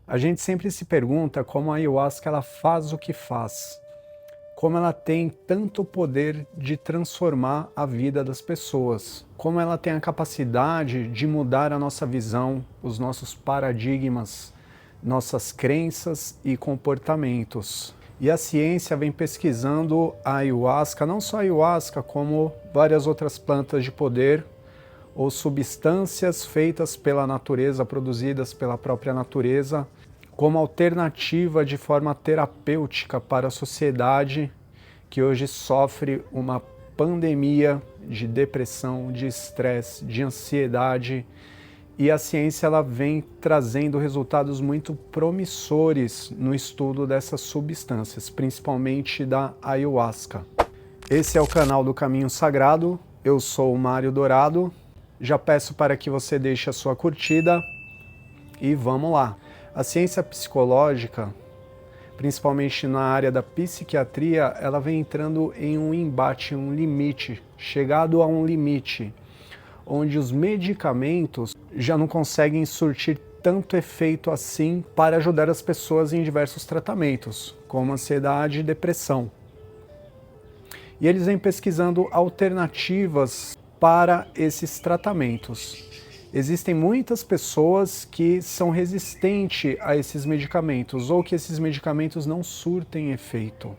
A gente sempre se pergunta como a ayahuasca ela faz o que faz, como ela tem tanto poder de transformar a vida das pessoas, como ela tem a capacidade de mudar a nossa visão, os nossos paradigmas, nossas crenças e comportamentos. E a ciência vem pesquisando a ayahuasca, não só a ayahuasca, como várias outras plantas de poder ou substâncias feitas pela natureza, produzidas pela própria natureza, como alternativa de forma terapêutica para a sociedade que hoje sofre uma pandemia de depressão, de estresse, de ansiedade. E a ciência ela vem trazendo resultados muito promissores no estudo dessas substâncias, principalmente da ayahuasca. Esse é o canal do Caminho Sagrado, eu sou o Mário Dourado. Já peço para que você deixe a sua curtida e vamos lá. A ciência psicológica, principalmente na área da psiquiatria, ela vem entrando em um embate, um limite, chegado a um limite, onde os medicamentos já não conseguem surtir tanto efeito assim para ajudar as pessoas em diversos tratamentos, como ansiedade e depressão. E eles vêm pesquisando alternativas para esses tratamentos. Existem muitas pessoas que são resistentes a esses medicamentos ou que esses medicamentos não surtem efeito.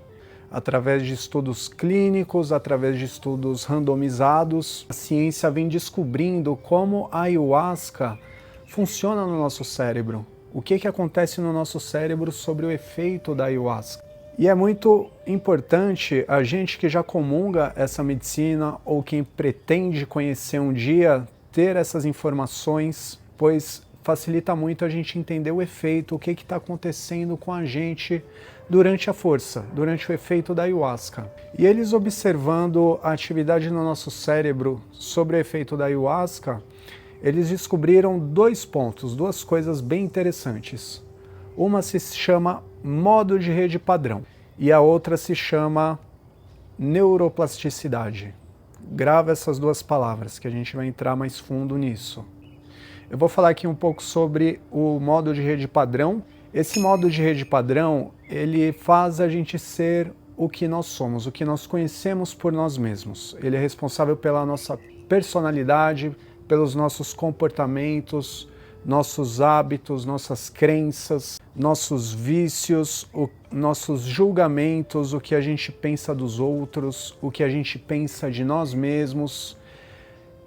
Através de estudos clínicos, através de estudos randomizados, a ciência vem descobrindo como a ayahuasca funciona no nosso cérebro. O que acontece no nosso cérebro sobre o efeito da ayahuasca. E é muito importante a gente que já comunga essa medicina ou quem pretende conhecer um dia ter essas informações, pois facilita muito a gente entender o efeito, o que está acontecendo com a gente durante a força, durante o efeito da ayahuasca. E eles observando a atividade no nosso cérebro sobre o efeito da ayahuasca, eles descobriram dois pontos, duas coisas bem interessantes. Uma se chama modo de rede padrão e a outra se chama neuroplasticidade. Grava essas duas palavras que a gente vai entrar mais fundo nisso. Eu vou falar aqui um pouco sobre o modo de rede padrão. Esse modo de rede padrão, ele faz a gente ser o que nós somos, o que nós conhecemos por nós mesmos. Ele é responsável pela nossa personalidade, pelos nossos comportamentos, nossos hábitos, nossas crenças, nossos vícios, nossos julgamentos, o que a gente pensa dos outros, o que a gente pensa de nós mesmos.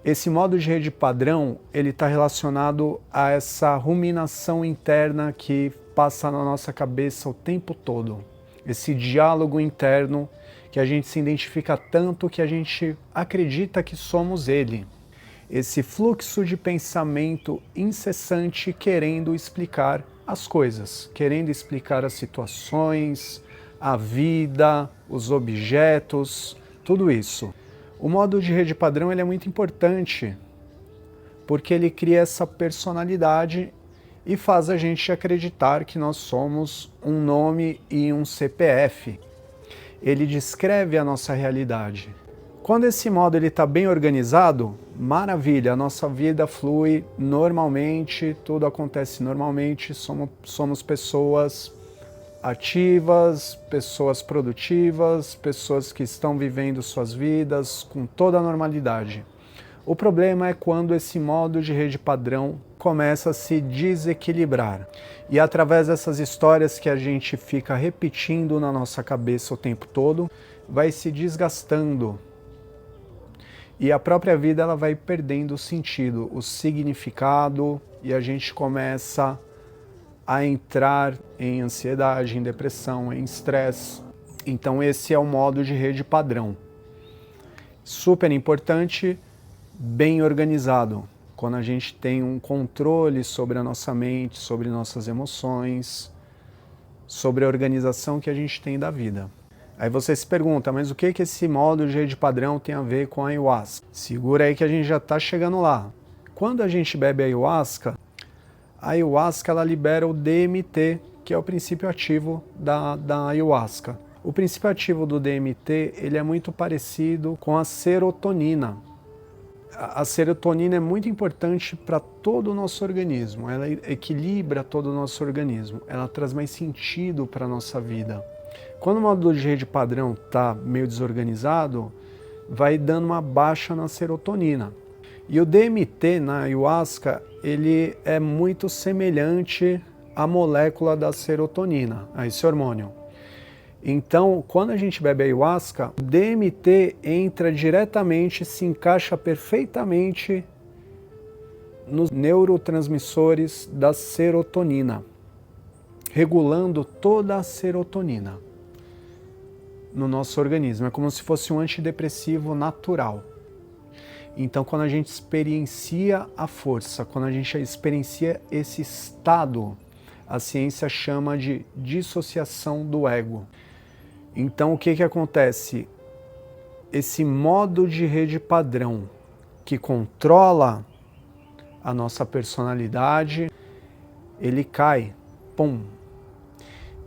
Esse modo de rede padrão, ele está relacionado a essa ruminação interna que passa na nossa cabeça o tempo todo. Esse diálogo interno que a gente se identifica tanto que a gente acredita que somos ele. Esse fluxo de pensamento incessante querendo explicar as coisas, querendo explicar as situações, a vida, os objetos, tudo isso. O modo de rede padrão ele é muito importante, porque ele cria essa personalidade e faz a gente acreditar que nós somos um nome e um CPF. Ele descreve a nossa realidade. Quando esse modo está bem organizado, maravilha, a nossa vida flui normalmente, tudo acontece normalmente, somos pessoas ativas, pessoas produtivas, pessoas que estão vivendo suas vidas com toda a normalidade. O problema é quando esse modo de rede padrão começa a se desequilibrar. E através dessas histórias que a gente fica repetindo na nossa cabeça o tempo todo, vai se desgastando. E a própria vida ela vai perdendo o sentido, o significado, e a gente começa a entrar em ansiedade, em depressão, em estresse. Então esse é o modo de rede padrão. Super importante, bem organizado. Quando a gente tem um controle sobre a nossa mente, sobre nossas emoções, sobre a organização que a gente tem da vida. Aí você se pergunta, mas o que esse modo de rede padrão tem a ver com a ayahuasca? Segura aí que a gente já está chegando lá. Quando a gente bebe a ayahuasca ela libera o DMT, que é o princípio ativo da ayahuasca. O princípio ativo do DMT ele é muito parecido com a serotonina. A serotonina é muito importante para todo o nosso organismo, ela equilibra todo o nosso organismo, ela traz mais sentido para a nossa vida. Quando o módulo de rede padrão está meio desorganizado, vai dando uma baixa na serotonina. E o DMT na ayahuasca, ele é muito semelhante à molécula da serotonina, a esse hormônio. Então, quando a gente bebe ayahuasca, o DMT entra diretamente, se encaixa perfeitamente nos neurotransmissores da serotonina, regulando toda a serotonina no nosso organismo. É como se fosse um antidepressivo natural. Então, quando a gente experiencia a força, quando a gente experiencia esse estado, a ciência chama de dissociação do ego. Então, o que acontece? Esse modo de rede padrão que controla a nossa personalidade, ele cai, pum.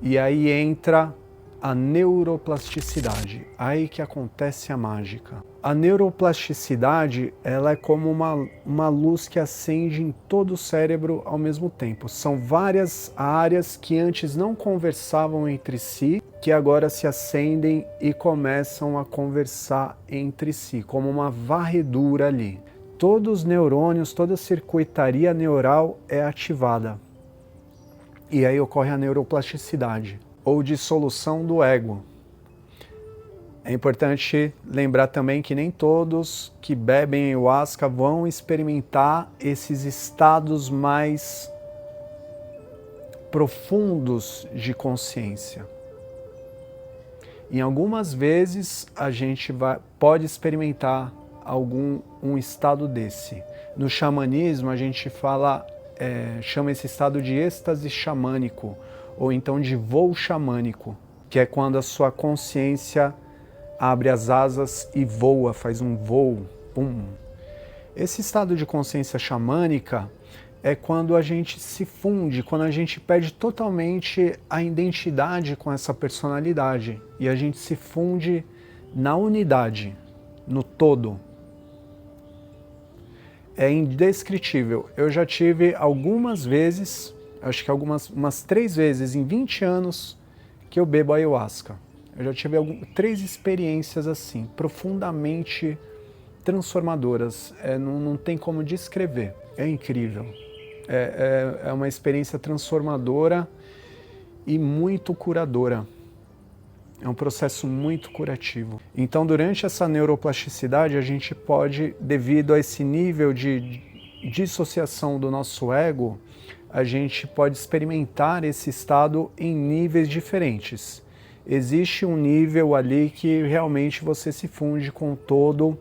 E aí entra a neuroplasticidade, aí que acontece a mágica. A neuroplasticidade, ela é como uma luz que acende em todo o cérebro ao mesmo tempo. São várias áreas que antes não conversavam entre si, que agora se acendem e começam a conversar entre si, como uma varredura ali. Todos os neurônios, toda a circuitaria neural é ativada. E aí ocorre a neuroplasticidade, ou dissolução do ego. É importante lembrar também que nem todos que bebem ayahuasca vão experimentar esses estados mais profundos de consciência. Em algumas vezes a gente pode experimentar um estado desse. No xamanismo a gente chama esse estado de êxtase xamânico, ou então de voo xamânico, que é quando a sua consciência abre as asas e voa, faz um voo, pum. Esse estado de consciência xamânica é quando a gente se funde, quando a gente perde totalmente a identidade com essa personalidade e a gente se funde na unidade, no todo. É indescritível. Eu já tive algumas vezes, acho que umas 3 vezes em 20 anos que eu bebo ayahuasca. Eu já tive 3 experiências assim, profundamente transformadoras. Não tem como descrever. É incrível. É uma experiência transformadora e muito curadora. É um processo muito curativo. Então, durante essa neuroplasticidade, a gente pode, devido a esse nível de dissociação do nosso ego, a gente pode experimentar esse estado em níveis diferentes. Existe um nível ali que realmente você se funde com o todo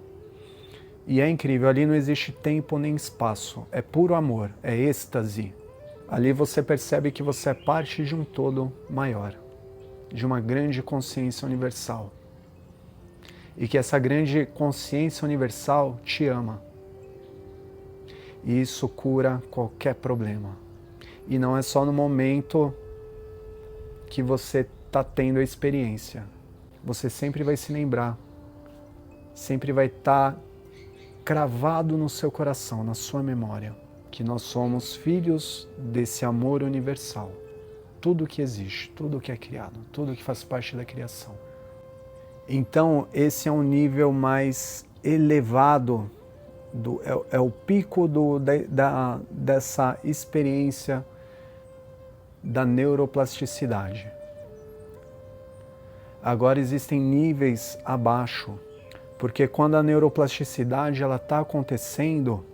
e é incrível. Ali não existe tempo nem espaço. É puro amor, é êxtase. Ali você percebe que você é parte de um todo maior, de uma grande consciência universal. E que essa grande consciência universal te ama. E isso cura qualquer problema. E não é só no momento que você está tendo a experiência. Você sempre vai se lembrar. Sempre vai estar cravado no seu coração, na sua memória, que nós somos filhos desse amor universal. Tudo que existe, tudo que é criado, tudo que faz parte da criação. Então, esse é um nível mais elevado, é o pico dessa experiência da neuroplasticidade. Agora existem níveis abaixo, porque quando a neuroplasticidade está acontecendo,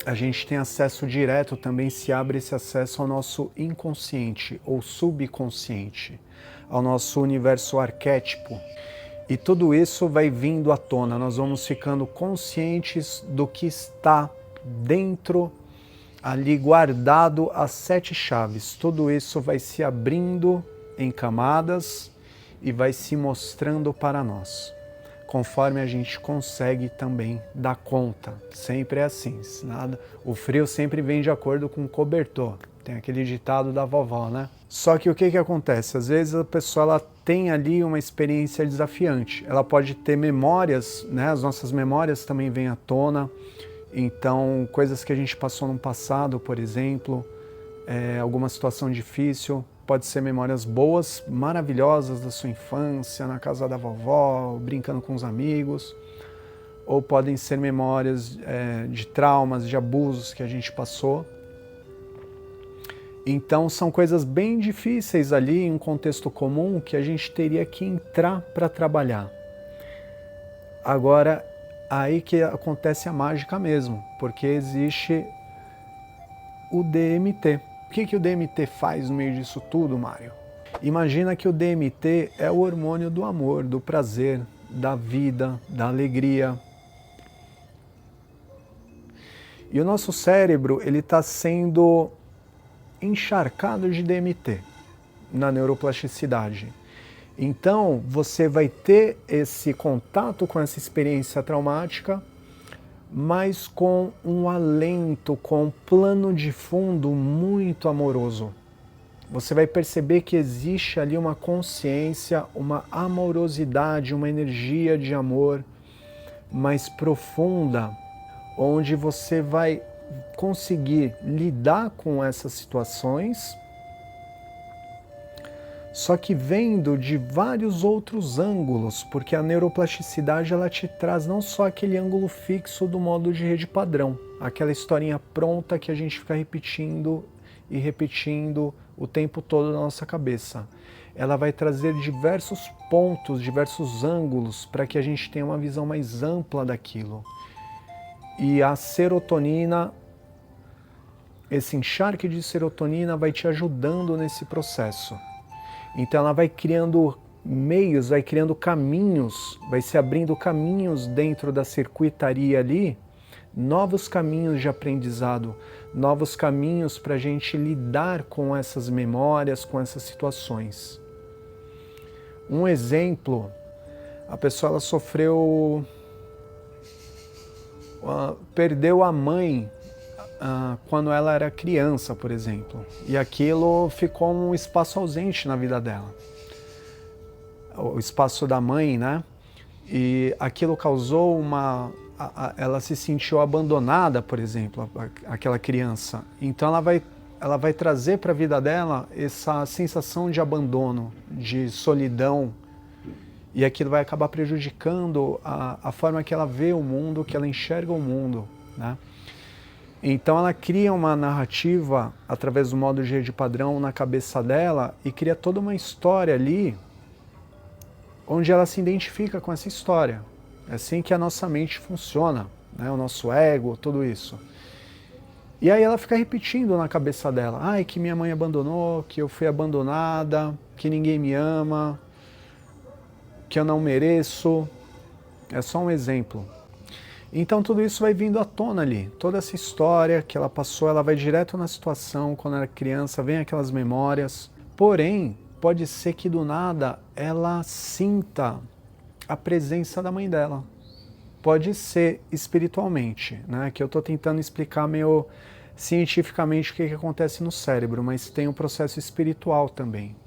a gente tem acesso direto, também se abre esse acesso ao nosso inconsciente ou subconsciente, ao nosso universo arquétipo. E tudo isso vai vindo à tona, nós vamos ficando conscientes do que está dentro, ali guardado as 7 chaves. Tudo isso vai se abrindo em camadas e vai se mostrando para nós, conforme a gente consegue também dar conta. Sempre é assim, nada. O frio sempre vem de acordo com o cobertor. Tem aquele ditado da vovó, né? Só que o que acontece? Às vezes a pessoa ela tem ali uma experiência desafiante. Ela pode ter memórias, né? As nossas memórias também vêm à tona. Então, coisas que a gente passou no passado, por exemplo, alguma situação difícil, pode ser memórias boas, maravilhosas da sua infância, na casa da vovó, brincando com os amigos, ou podem ser memórias de traumas, de abusos que a gente passou. Então são coisas bem difíceis ali em um contexto comum que a gente teria que entrar para trabalhar. Agora, aí que acontece a mágica mesmo, porque existe o DMT. O que o DMT faz no meio disso tudo, Mário? Imagina que o DMT é o hormônio do amor, do prazer, da vida, da alegria. E o nosso cérebro, ele está sendo encharcado de DMT na neuroplasticidade. Então, você vai ter esse contato com essa experiência traumática, mas com um alento, com um plano de fundo muito amoroso. Você vai perceber que existe ali uma consciência, uma amorosidade, uma energia de amor mais profunda, onde você vai conseguir lidar com essas situações, só que vendo de vários outros ângulos, porque a neuroplasticidade ela te traz não só aquele ângulo fixo do modo de rede padrão, aquela historinha pronta que a gente fica repetindo e repetindo o tempo todo na nossa cabeça. Ela vai trazer diversos pontos, diversos ângulos para que a gente tenha uma visão mais ampla daquilo. E a serotonina, esse encharque de serotonina vai te ajudando nesse processo. Então ela vai criando meios, vai criando caminhos, vai se abrindo caminhos dentro da circuitaria ali, novos caminhos de aprendizado, novos caminhos para a gente lidar com essas memórias, com essas situações. Um exemplo, a pessoa ela sofreu, perdeu a mãe quando ela era criança, por exemplo, e aquilo ficou um espaço ausente na vida dela, o espaço da mãe, né? E aquilo causou ela se sentiu abandonada, por exemplo, aquela criança. Então ela vai trazer para a vida dela essa sensação de abandono, de solidão, e aquilo vai acabar prejudicando a forma que ela vê o mundo, que ela enxerga o mundo, né? Então ela cria uma narrativa através do modo de rede padrão na cabeça dela e cria toda uma história ali onde ela se identifica com essa história. É assim que a nossa mente funciona, né? O nosso ego, tudo isso. E aí ela fica repetindo na cabeça dela, ai, que minha mãe abandonou, que eu fui abandonada, que ninguém me ama, que eu não mereço. É só um exemplo. Então tudo isso vai vindo à tona ali, toda essa história que ela passou, ela vai direto na situação, quando era criança, vem aquelas memórias. Porém, pode ser que do nada ela sinta a presença da mãe dela. Pode ser espiritualmente, né? Que eu estou tentando explicar meio cientificamente o que acontece no cérebro, mas tem um processo espiritual também.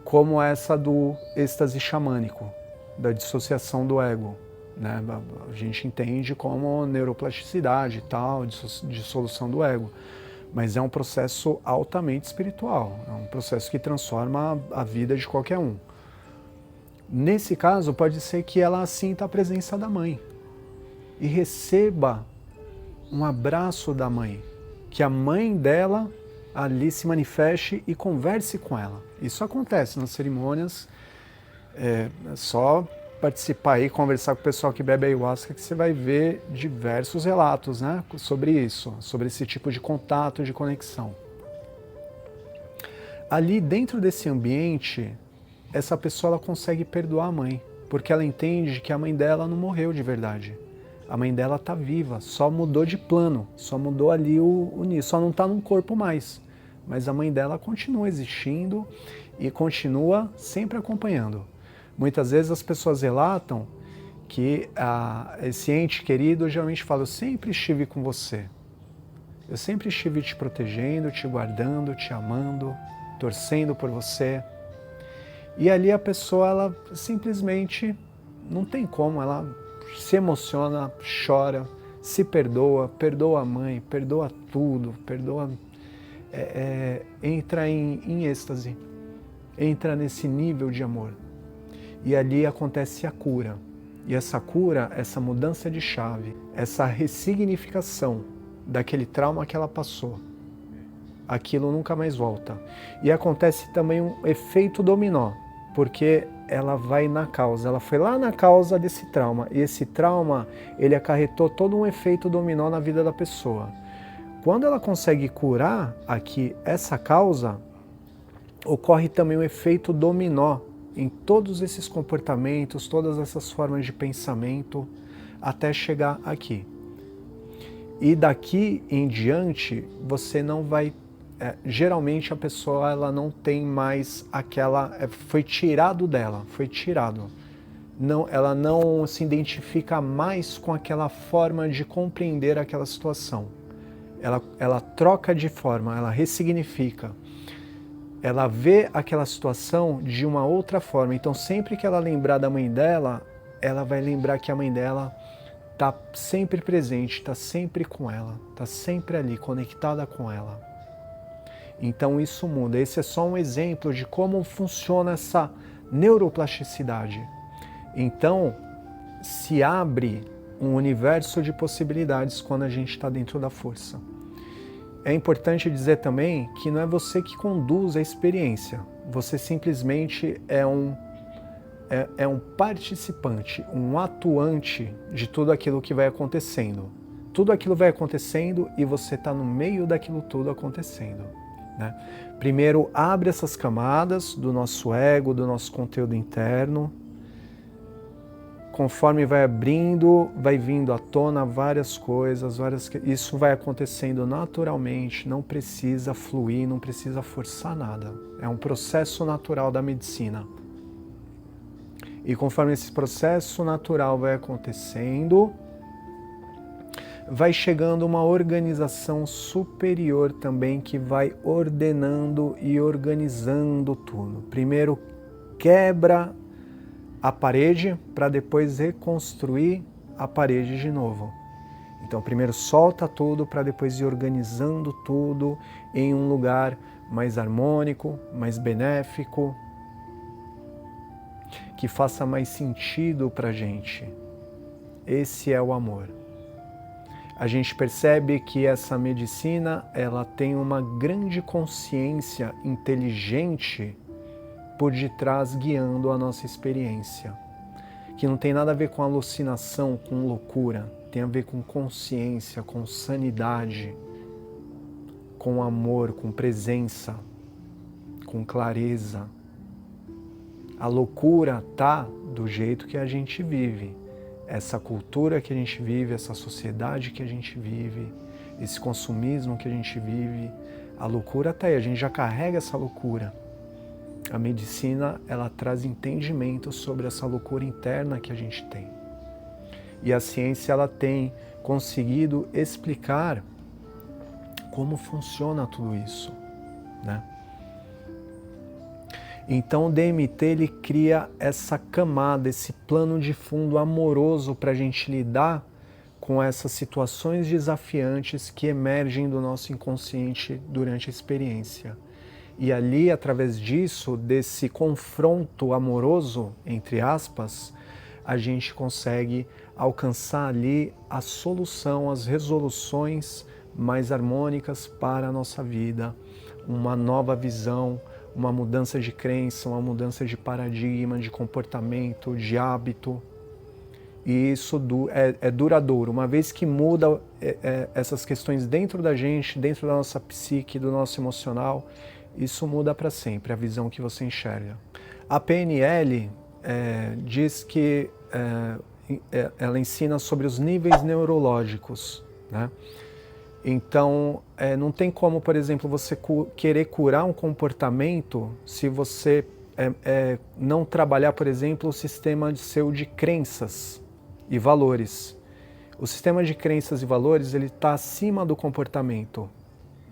Como essa do êxtase xamânico, da dissociação do ego. Né? A gente entende como neuroplasticidade e tal, dissolução do ego, mas é um processo altamente espiritual, é um processo que transforma a vida de qualquer um. Nesse caso, pode ser que ela sinta a presença da mãe e receba um abraço da mãe, que a mãe dela ali se manifeste e converse com ela. Isso acontece nas cerimônias, é só participar aí, conversar com o pessoal que bebe ayahuasca, que você vai ver diversos relatos, né, sobre isso, sobre esse tipo de contato, de conexão. Ali dentro desse ambiente, essa pessoa ela consegue perdoar a mãe, porque ela entende que a mãe dela não morreu de verdade. A mãe dela está viva, só mudou de plano, só mudou ali só não está num corpo mais. Mas a mãe dela continua existindo e continua sempre acompanhando. Muitas vezes as pessoas relatam que esse ente querido geralmente fala, eu sempre estive com você. Eu sempre estive te protegendo, te guardando, te amando, torcendo por você. E ali a pessoa, ela simplesmente não tem como, ela se emociona, chora, se perdoa, perdoa a mãe, perdoa tudo, perdoa, entra em êxtase, entra nesse nível de amor. E ali acontece a cura. E essa cura, essa mudança de chave, essa ressignificação daquele trauma que ela passou, aquilo nunca mais volta. E acontece também um efeito dominó, porque ela vai na causa, ela foi lá na causa desse trauma, e esse trauma, ele acarretou todo um efeito dominó na vida da pessoa. Quando ela consegue curar aqui essa causa, ocorre também um efeito dominó em todos esses comportamentos, todas essas formas de pensamento, até chegar aqui. E daqui em diante, você não vai... geralmente a pessoa, ela não tem mais aquela... foi tirado dela, foi tirado. Não, ela não se identifica mais com aquela forma de compreender aquela situação. Ela troca de forma, ela ressignifica. Ela vê aquela situação de uma outra forma. Então, sempre que ela lembrar da mãe dela, ela vai lembrar que a mãe dela está sempre presente, está sempre com ela, está sempre ali, conectada com ela. Então, isso muda. Esse é só um exemplo de como funciona essa neuroplasticidade. Então, se abre um universo de possibilidades quando a gente está dentro da força. É importante dizer também que não é você que conduz a experiência, você simplesmente é um participante, um atuante de tudo aquilo que vai acontecendo. Tudo aquilo vai acontecendo e você está no meio daquilo tudo acontecendo, né? Primeiro, abre essas camadas do nosso ego, do nosso conteúdo interno. Conforme vai abrindo, vai vindo à tona várias coisas, isso vai acontecendo naturalmente, não precisa fluir, não precisa forçar nada. É um processo natural da medicina. E conforme esse processo natural vai acontecendo, vai chegando uma organização superior também que vai ordenando e organizando tudo. Primeiro quebra a parede para depois reconstruir a parede de novo. Então primeiro solta tudo para depois ir organizando tudo em um lugar mais harmônico, mais benéfico, que faça mais sentido para a gente. Esse é o amor. A gente percebe que essa medicina, ela tem uma grande consciência inteligente por detrás guiando a nossa experiência, que não tem nada a ver com alucinação, com loucura, tem a ver com consciência, com sanidade, com amor, com presença, com clareza. A loucura tá do jeito que a gente vive, essa cultura que a gente vive, essa sociedade que a gente vive, esse consumismo que a gente vive, a loucura tá aí, a gente já carrega essa loucura. A medicina, ela traz entendimento sobre essa loucura interna que a gente tem. E a ciência, ela tem conseguido explicar como funciona tudo isso, né? Então o DMT, ele cria essa camada, esse plano de fundo amoroso para a gente lidar com essas situações desafiantes que emergem do nosso inconsciente durante a experiência. E ali, através disso, desse confronto amoroso, entre aspas, a gente consegue alcançar ali a solução, as resoluções mais harmônicas para a nossa vida, uma nova visão, uma mudança de crença, uma mudança de paradigma, de comportamento, de hábito. E isso é duradouro. Uma vez que muda essas questões dentro da gente, dentro da nossa psique, do nosso emocional, isso muda para sempre, a visão que você enxerga. A PNL diz que ela ensina sobre os níveis neurológicos, né? Então, não tem como, por exemplo, você querer curar um comportamento se você não trabalhar, por exemplo, o sistema seu de crenças e valores. O sistema de crenças e valores, ele está acima do comportamento.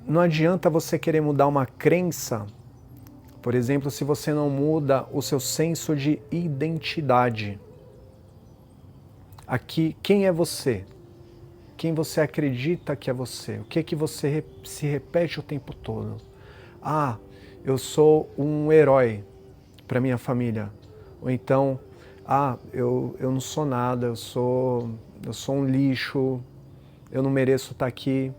Não adianta você querer mudar uma crença, por exemplo, se você não muda o seu senso de identidade. Aqui, quem é você? Quem você acredita que é você? O que que você se repete o tempo todo? Ah, eu sou um herói para minha família. Ou então, eu não sou nada, eu sou um lixo, eu não mereço estar aqui.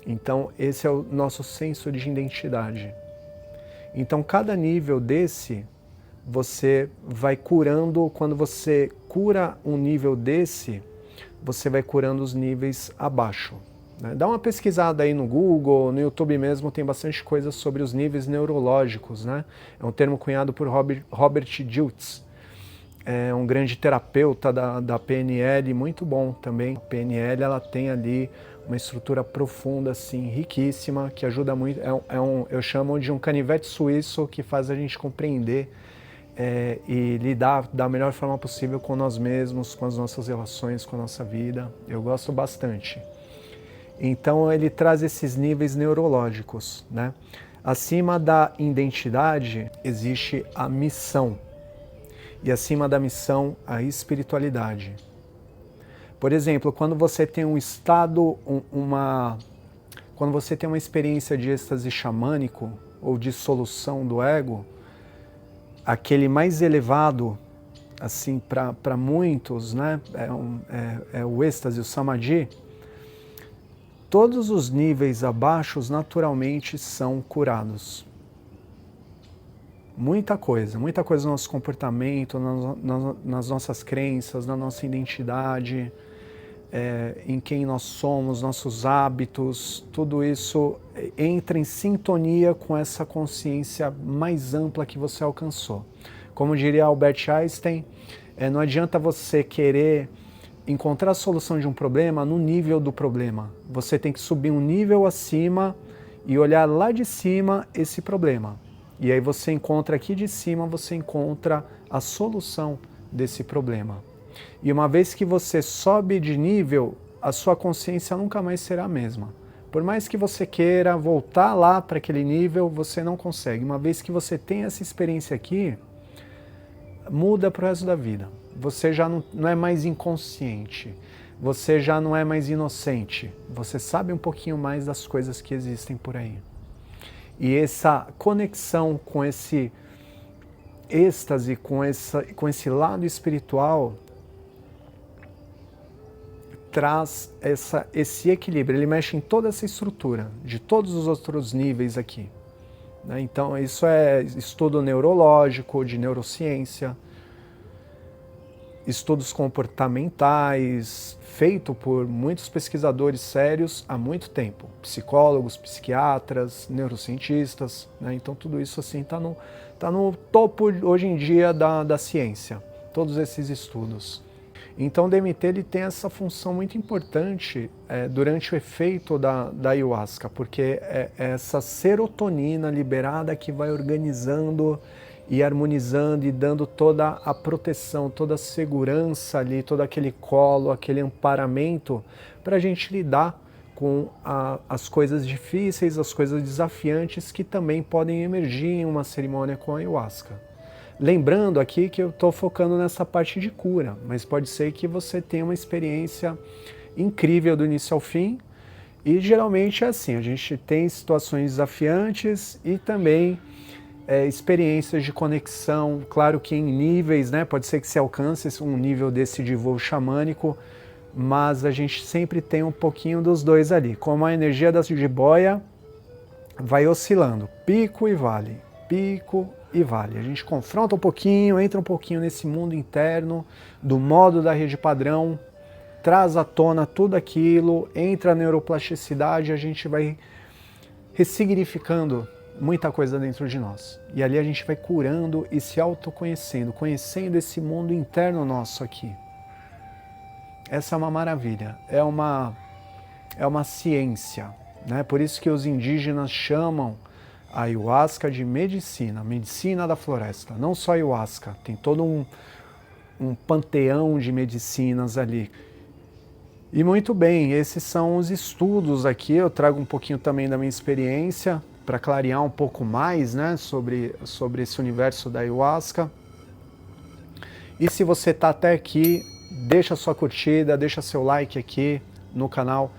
Então, esse é o nosso senso de identidade. Então, cada nível desse, você vai curando. Quando você cura um nível desse, você vai curando os níveis abaixo. Dá uma pesquisada aí no Google, no YouTube mesmo, tem bastante coisa sobre os níveis neurológicos, né? É um termo cunhado por Robert Dilts, é um grande terapeuta da PNL, muito bom também. A PNL, ela tem ali uma estrutura profunda, assim, riquíssima, que ajuda muito. Eu chamo de um canivete suíço que faz a gente compreender e lidar da melhor forma possível com nós mesmos, com as nossas relações, com a nossa vida. Eu gosto bastante. Então ele traz esses níveis neurológicos, né? Acima da identidade existe a missão. E acima da missão, a espiritualidade. Por exemplo, quando você tem um estado, quando você tem uma experiência de êxtase xamânico ou dissolução do ego, aquele mais elevado, assim, para muitos, né? É o êxtase, o samadhi. Todos os níveis abaixo naturalmente são curados. Muita coisa no nosso comportamento, nas nossas crenças, na nossa identidade, em quem nós somos, nossos hábitos, tudo isso entra em sintonia com essa consciência mais ampla que você alcançou. Como diria Albert Einstein, não adianta você querer encontrar a solução de um problema no nível do problema. Você tem que subir um nível acima e olhar lá de cima esse problema. E aí você encontra aqui de cima, você encontra a solução desse problema. E uma vez que você sobe de nível, a sua consciência nunca mais será a mesma. Por mais que você queira voltar lá para aquele nível, você não consegue. Uma vez que você tem essa experiência aqui, muda para o resto da vida. Você já não é mais inconsciente, você já não é mais inocente, você sabe um pouquinho mais das coisas que existem por aí. E essa conexão com esse êxtase, com esse lado espiritual, traz esse equilíbrio, ele mexe em toda essa estrutura, de todos os outros níveis aqui. Então isso é estudo neurológico, de neurociência, estudos comportamentais, feito por muitos pesquisadores sérios há muito tempo, psicólogos, psiquiatras, neurocientistas, né? Então tudo isso assim tá no topo hoje em dia da ciência, todos esses estudos. Então o DMT ele tem essa função muito importante durante o efeito da ayahuasca, porque é essa serotonina liberada que vai organizando e harmonizando e dando toda a proteção, toda a segurança ali, todo aquele colo, aquele amparamento para a gente lidar com as coisas difíceis, as coisas desafiantes que também podem emergir em uma cerimônia com a ayahuasca. Lembrando aqui que eu estou focando nessa parte de cura, mas pode ser que você tenha uma experiência incrível do início ao fim, e geralmente é assim, a gente tem situações desafiantes e também experiências de conexão, claro que em níveis, né? Pode ser que se alcance um nível desse de voo xamânico, mas a gente sempre tem um pouquinho dos dois ali, como a energia da jiboia vai oscilando, pico e vale, pico e vale. A gente confronta um pouquinho, entra um pouquinho nesse mundo interno, do modo da rede padrão, traz à tona tudo aquilo, entra a neuroplasticidade, a gente vai ressignificando muita coisa dentro de nós. E ali a gente vai curando e se autoconhecendo, conhecendo esse mundo interno nosso aqui. Essa é uma maravilha, é uma ciência, né? Por isso que os indígenas chamam a ayahuasca de medicina, medicina da floresta. Não só ayahuasca, tem todo um panteão de medicinas ali. E muito bem, esses são os estudos aqui, eu trago um pouquinho também da minha experiência, para clarear um pouco mais, né, sobre esse universo da ayahuasca. E se você está até aqui, deixa sua curtida, deixa seu like aqui no canal.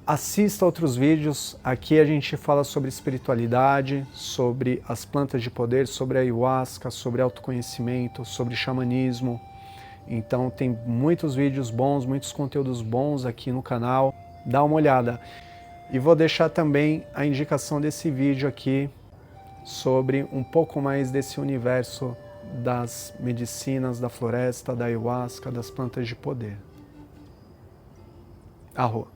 Assista outros vídeos, aqui a gente fala sobre espiritualidade, sobre as plantas de poder, sobre a ayahuasca, sobre autoconhecimento, sobre xamanismo. Então tem muitos vídeos bons, muitos conteúdos bons aqui no canal, dá uma olhada. E vou deixar também a indicação desse vídeo aqui sobre um pouco mais desse universo das medicinas, da floresta, da ayahuasca, das plantas de poder. Arro.